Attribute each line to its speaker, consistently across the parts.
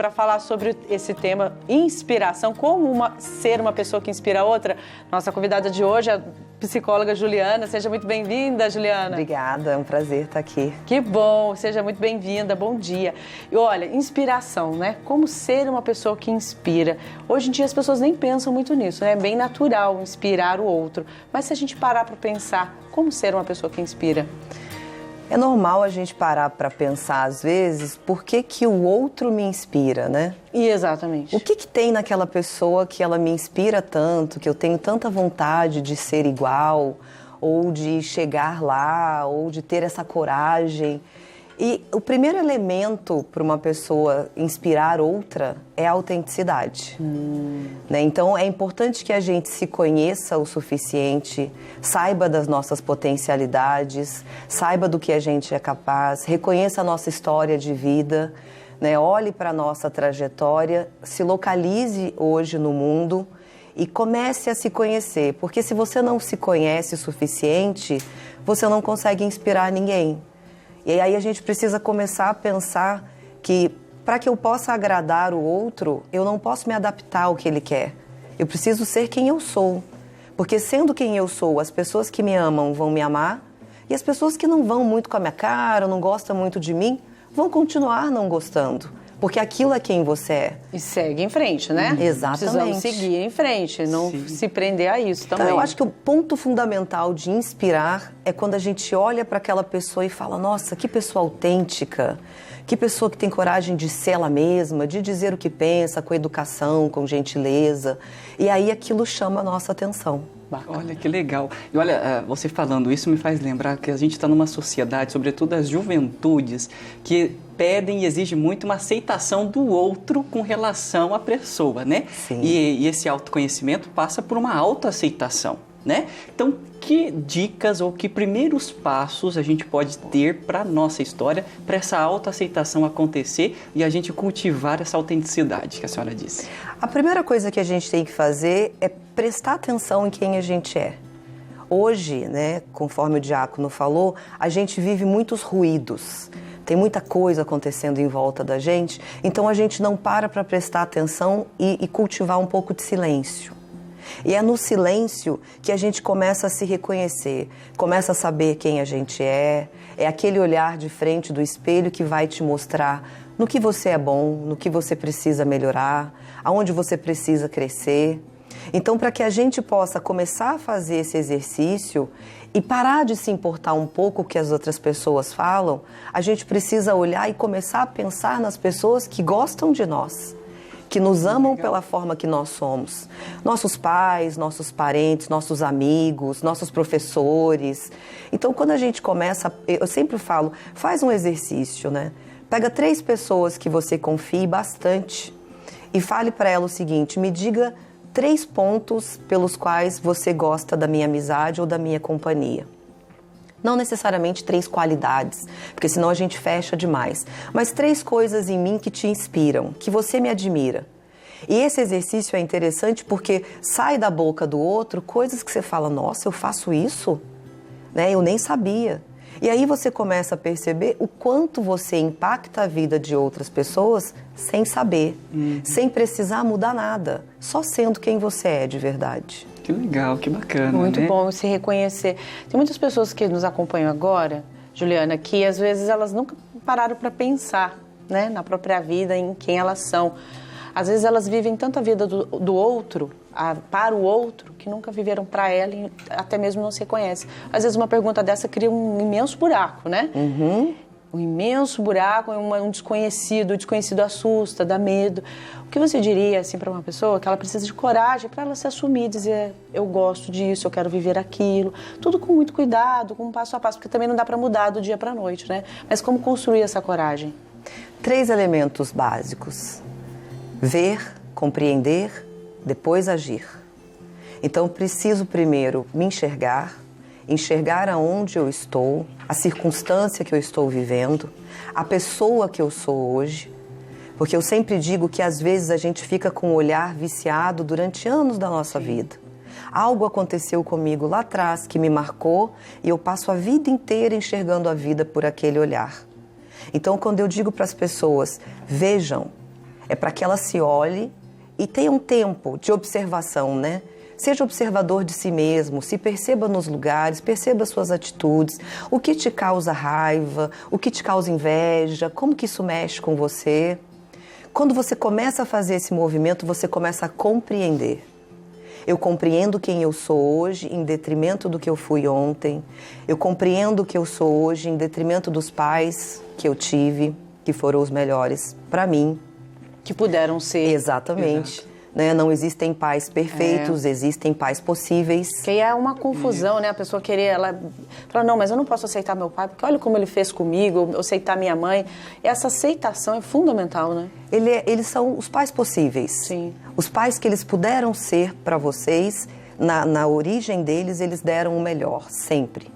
Speaker 1: para falar sobre esse tema, inspiração, como ser uma pessoa que inspira a outra. Nossa convidada de hoje é a psicóloga Juliana. Seja muito bem-vinda, Juliana.
Speaker 2: Obrigada, é um prazer estar aqui.
Speaker 1: Que bom, seja muito bem-vinda, bom dia. E olha, inspiração, né? Como ser uma pessoa que inspira. Hoje em dia as pessoas nem pensam muito nisso, né? É bem natural inspirar o outro. Mas se a gente parar para pensar, como ser uma pessoa que inspira?
Speaker 2: É normal a gente parar para pensar, às vezes, por que que o outro me inspira, né?
Speaker 1: Exatamente.
Speaker 2: O que que tem naquela pessoa que ela me inspira tanto, que eu tenho tanta vontade de ser igual, ou de chegar lá, ou de ter essa coragem? E o primeiro elemento para uma pessoa inspirar outra é a autenticidade. Né? Então é importante que a gente se conheça o suficiente, saiba das nossas potencialidades, saiba do que a gente é capaz, reconheça a nossa história de vida, né? Olhe para a nossa trajetória, se localize hoje no mundo e comece a se conhecer. Porque se você não se conhece o suficiente, você não consegue inspirar ninguém. E aí a gente precisa começar a pensar que para que eu possa agradar o outro, eu não posso me adaptar ao que ele quer. Eu preciso ser quem eu sou. Porque sendo quem eu sou, as pessoas que me amam vão me amar e as pessoas que não vão muito com a minha cara, não gostam muito de mim, vão continuar não gostando. Porque aquilo é quem você é.
Speaker 1: E segue em frente, né?
Speaker 2: Exatamente.
Speaker 1: Precisamos seguir em frente, não se prender a isso também.
Speaker 2: Então, eu acho que o ponto fundamental de inspirar é quando a gente olha para aquela pessoa e fala, nossa, que pessoa autêntica, que pessoa que tem coragem de ser ela mesma, de dizer o que pensa, com educação, com gentileza. E aí aquilo chama a nossa atenção.
Speaker 3: Bacana. Olha que legal. E olha, você falando isso me faz lembrar que a gente está numa sociedade, sobretudo as juventudes, que pedem e exigem muito uma aceitação do outro com relação à pessoa, né?
Speaker 2: Sim.
Speaker 3: E esse autoconhecimento passa por uma autoaceitação, né? Então, que dicas ou que primeiros passos a gente pode ter para a nossa história, para essa autoaceitação acontecer e a gente cultivar essa autenticidade que a senhora disse?
Speaker 2: A primeira coisa que a gente tem que fazer é prestar atenção em quem a gente é. Hoje, né, conforme o diácono falou, a gente vive muitos ruídos. Tem muita coisa acontecendo em volta da gente, então a gente não para prestar atenção e cultivar um pouco de silêncio. E é no silêncio que a gente começa a se reconhecer, começa a saber quem a gente é aquele olhar de frente do espelho que vai te mostrar no que você é bom, no que você precisa melhorar, aonde você precisa crescer. Então, para que a gente possa começar a fazer esse exercício e parar de se importar um pouco com o que as outras pessoas falam, a gente precisa olhar e começar a pensar nas pessoas que gostam de nós, que nos amam pela forma que nós somos. Nossos pais, nossos parentes, nossos amigos, nossos professores. Então, quando a gente começa, eu sempre falo, faz um exercício, né? Pega 3 pessoas que você confie bastante e fale para ela o seguinte, me diga 3 pontos pelos quais você gosta da minha amizade ou da minha companhia. Não necessariamente 3 qualidades, porque senão a gente fecha demais. Mas 3 coisas em mim que te inspiram, que você me admira. E esse exercício é interessante porque sai da boca do outro coisas que você fala, nossa, eu faço isso? Né? Eu nem sabia. E aí você começa a perceber o quanto você impacta a vida de outras pessoas sem saber, sem precisar mudar nada, só sendo quem você é de verdade.
Speaker 3: Que legal, que bacana,
Speaker 1: Muito
Speaker 3: né?
Speaker 1: bom se reconhecer. Tem muitas pessoas que nos acompanham agora, Juliana, que às vezes elas nunca pararam para pensar, né, na própria vida, em quem elas são. Às vezes elas vivem tanto a vida do outro, para o outro, que nunca viveram para ela e até mesmo não se reconhecem. Às vezes uma pergunta dessa cria um imenso buraco, né? Um imenso buraco, um desconhecido. O desconhecido assusta, dá medo. O que você diria assim, para uma pessoa que ela precisa de coragem para ela se assumir, dizer eu gosto disso, eu quero viver aquilo, tudo com muito cuidado, com um passo a passo, porque também não dá para mudar do dia para a noite, né? Mas como construir essa coragem?
Speaker 2: 3 elementos básicos. Ver, compreender, depois agir. Então, preciso primeiro me enxergar aonde eu estou, a circunstância que eu estou vivendo, a pessoa que eu sou hoje, porque eu sempre digo que às vezes a gente fica com o olhar viciado durante anos da nossa vida. Algo aconteceu comigo lá atrás que me marcou e eu passo a vida inteira enxergando a vida por aquele olhar. Então, quando eu digo para as pessoas, vejam, É para que ela se olhe e tenha um tempo de observação, né? Seja observador de si mesmo, se perceba nos lugares, perceba suas atitudes, o que te causa raiva, o que te causa inveja, como que isso mexe com você. Quando você começa a fazer esse movimento, você começa a compreender. Eu compreendo quem eu sou hoje em detrimento do que eu fui ontem. Eu compreendo o que eu sou hoje em detrimento dos pais que eu tive, que foram os melhores para mim.
Speaker 1: Que puderam ser.
Speaker 2: Exatamente. Né? Não existem pais perfeitos, existem pais possíveis.
Speaker 1: Que aí é uma confusão, né? A pessoa querer, ela fala, não, mas eu não posso aceitar meu pai, porque olha como ele fez comigo, eu aceitar minha mãe. Essa aceitação é fundamental, né?
Speaker 2: Eles são os pais possíveis.
Speaker 1: Sim.
Speaker 2: Os pais que eles puderam ser para vocês, na origem deles, eles deram o melhor, sempre.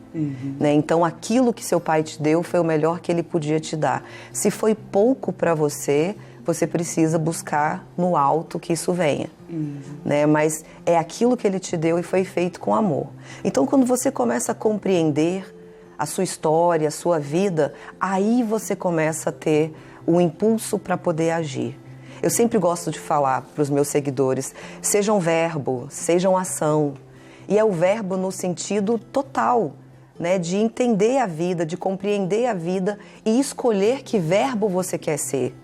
Speaker 2: Né? Então, aquilo que seu pai te deu foi o melhor que ele podia te dar. Se foi pouco para você, você precisa buscar no alto que isso venha. Né? Mas é aquilo que ele te deu e foi feito com amor. Então, quando você começa a compreender a sua história, a sua vida, aí você começa a ter o impulso para poder agir. Eu sempre gosto de falar para os meus seguidores, sejam verbo, sejam ação. E é o verbo no sentido total, né? De entender a vida, de compreender a vida e escolher que verbo você quer ser.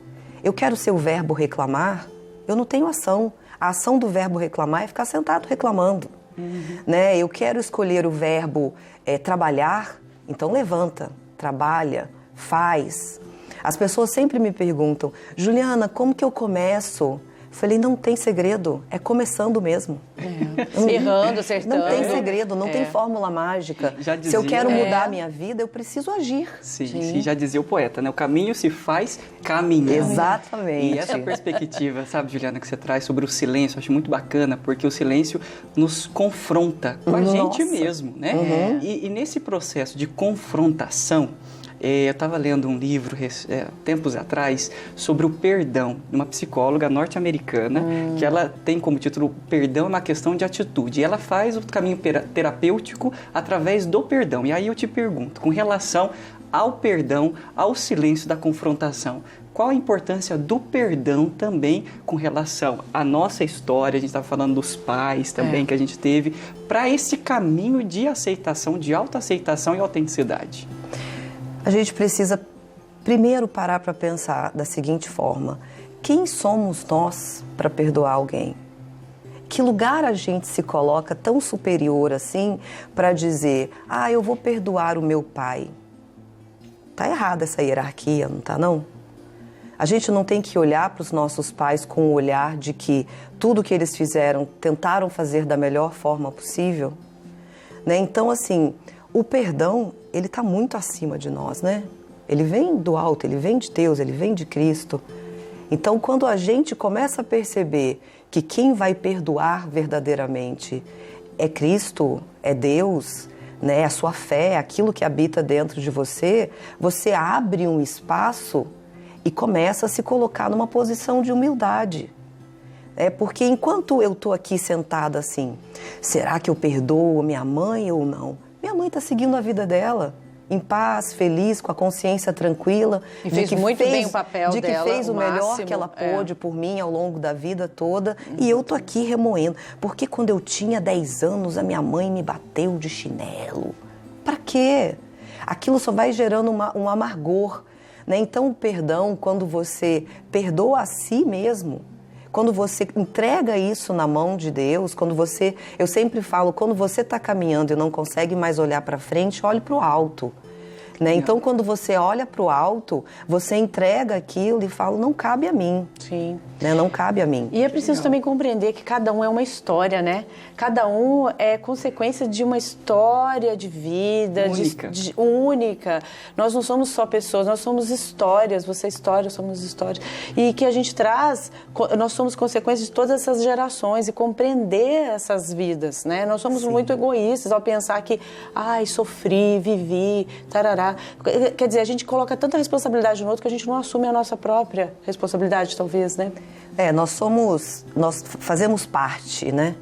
Speaker 2: Eu quero ser o verbo reclamar, eu não tenho ação. A ação do verbo reclamar é ficar sentado reclamando. Né? Eu quero escolher o verbo trabalhar, então levanta, trabalha, faz. As pessoas sempre me perguntam, Juliana, como que eu começo? Eu falei, não tem segredo, é começando mesmo.
Speaker 1: Errando, acertando.
Speaker 2: Não tem segredo, não tem fórmula mágica. Se eu quero mudar a minha vida, eu preciso agir.
Speaker 3: Sim, já dizia o poeta, né? O caminho se faz caminhando.
Speaker 2: Exatamente.
Speaker 3: E essa perspectiva, sabe, Juliana, que você traz sobre o silêncio, eu acho muito bacana, porque o silêncio nos confronta com a gente mesmo, né? E nesse processo de confrontação, eu estava lendo um livro, tempos atrás, sobre o perdão, de uma psicóloga norte-americana, que ela tem como título Perdão é uma questão de atitude. E ela faz o caminho terapêutico através do perdão. E aí eu te pergunto, com relação ao perdão, ao silêncio da confrontação, qual a importância do perdão também com relação à nossa história, a gente estava falando dos pais também que a gente teve, para esse caminho de aceitação, de autoaceitação e autenticidade?
Speaker 2: A gente precisa primeiro parar para pensar da seguinte forma: quem somos nós para perdoar alguém? Que lugar a gente se coloca tão superior assim para dizer, eu vou perdoar o meu pai? Tá errada essa hierarquia, não tá não? A gente não tem que olhar para os nossos pais com o olhar de que tudo que eles fizeram, tentaram fazer da melhor forma possível? Né? Então, assim, o perdão, ele está muito acima de nós, né? Ele vem do alto, ele vem de Deus, ele vem de Cristo. Então, quando a gente começa a perceber que quem vai perdoar verdadeiramente é Cristo, é Deus, né? A sua fé, aquilo que habita dentro de você, você abre um espaço e começa a se colocar numa posição de humildade. Porque enquanto eu estou aqui sentada assim, será que eu perdoo minha mãe ou não? Minha mãe está seguindo a vida dela, em paz, feliz, com a consciência tranquila.
Speaker 1: E fez muito bem o papel dela.
Speaker 2: De que fez o melhor que ela pôde por mim ao longo da vida toda. E eu tô aqui remoendo. Porque quando eu tinha 10 anos, a minha mãe me bateu de chinelo. Pra quê? Aquilo só vai gerando um amargor. Né? Então, o perdão, quando você perdoa a si mesmo, quando você entrega isso na mão de Deus, eu sempre falo, quando você está caminhando e não consegue mais olhar para frente, olhe para o alto. Né? Então, quando você olha para o alto, você entrega aquilo e fala, não cabe a mim.
Speaker 1: Sim.
Speaker 2: Né? Não cabe a mim.
Speaker 1: E é preciso também compreender que cada um é uma história, né? Cada um é consequência de uma história de vida única. Nós não somos só pessoas, nós somos histórias. Você é história, somos histórias. E que a gente traz, nós somos consequência de todas essas gerações e compreender essas vidas, né? Nós somos muito egoístas ao pensar que, sofri, vivi, tarará. Quer dizer, a gente coloca tanta responsabilidade no outro que a gente não assume a nossa própria responsabilidade, talvez, né?
Speaker 2: Nós fazemos parte, né,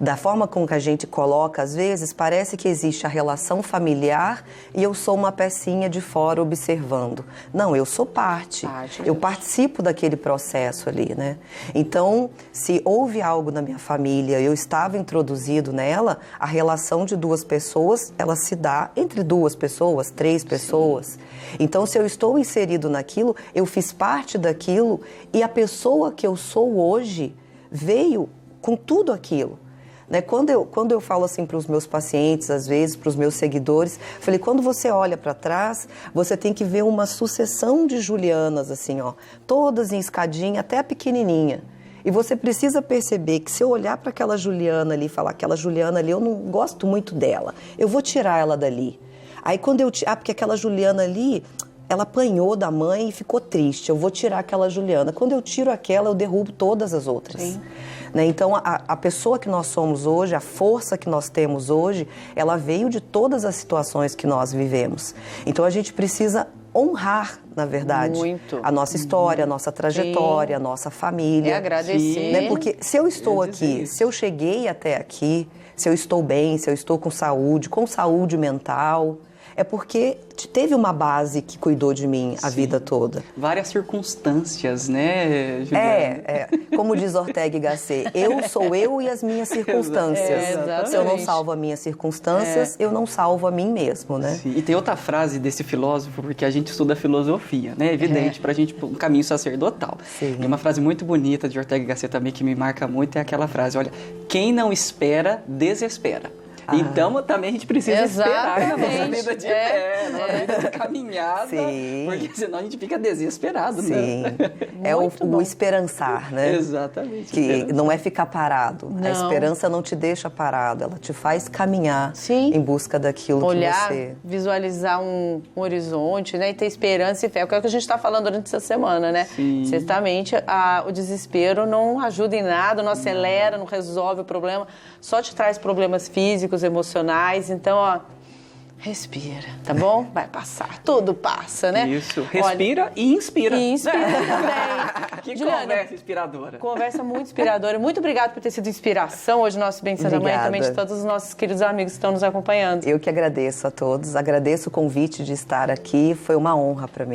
Speaker 2: Da forma com que a gente coloca, às vezes, parece que existe a relação familiar e eu sou uma pecinha de fora observando. Não, eu sou parte. Eu participo daquele processo ali, né? Então, se houve algo na minha família, eu estava introduzido nela, a relação de duas pessoas, ela se dá entre duas pessoas, três pessoas. Então, se eu estou inserido naquilo, eu fiz parte daquilo e a pessoa que eu sou hoje veio com tudo aquilo. Né? Quando eu falo assim para os meus pacientes, às vezes, para os meus seguidores, falei, quando você olha para trás, você tem que ver uma sucessão de Julianas, assim, ó, todas em escadinha, até a pequenininha. E você precisa perceber que se eu olhar para aquela Juliana ali e falar, aquela Juliana ali, eu não gosto muito dela, eu vou tirar ela dali. Aí quando eu... porque aquela Juliana ali... ela apanhou da mãe e ficou triste, eu vou tirar aquela Juliana. Quando eu tiro aquela, eu derrubo todas as outras. Né? Então, a pessoa que nós somos hoje, a força que nós temos hoje, ela veio de todas as situações que nós vivemos. Então, a gente precisa honrar, na verdade, a nossa história, a nossa trajetória, a nossa família.
Speaker 1: E agradecer.
Speaker 2: Né? Porque se eu estou aqui, se eu cheguei até aqui, se eu estou bem, se eu estou com saúde mental... é porque teve uma base que cuidou de mim a vida toda.
Speaker 3: Várias circunstâncias, né, Juliana?
Speaker 2: Como diz Ortega y Gasset, eu sou eu e as minhas circunstâncias. Se eu não salvo as minhas circunstâncias, eu não salvo a mim mesmo, né?
Speaker 3: Sim. E tem outra frase desse filósofo, porque a gente estuda filosofia, né? É evidente pra gente um caminho sacerdotal.
Speaker 2: Sim.
Speaker 3: E uma frase muito bonita de Ortega y Gasset também, que me marca muito, é aquela frase, olha, quem não espera, desespera. Então, também a gente precisa esperar na nossa vida de fé, na nossa vida de caminhada, porque senão a gente fica desesperado, né?
Speaker 2: É o esperançar, né?
Speaker 3: Exatamente.
Speaker 2: Que não é ficar parado. A esperança não te deixa parado, ela te faz caminhar em busca daquilo que você...
Speaker 1: visualizar um horizonte, né? E ter esperança e fé. É o que a gente está falando durante essa semana, né? Certamente, o desespero não ajuda em nada, não acelera, não resolve o problema, só te traz problemas físicos, emocionais. Então, ó, respira, tá bom? Vai passar, tudo passa, né?
Speaker 3: Isso, respira e inspira.
Speaker 1: E inspira também.
Speaker 3: Que
Speaker 1: Juliana,
Speaker 3: conversa inspiradora.
Speaker 1: Conversa muito inspiradora. Muito obrigada por ter sido inspiração hoje no nosso Bem-Ser da Mãe e também de todos os nossos queridos amigos que estão nos acompanhando.
Speaker 2: Eu que agradeço a todos, agradeço o convite de estar aqui, foi uma honra para mim.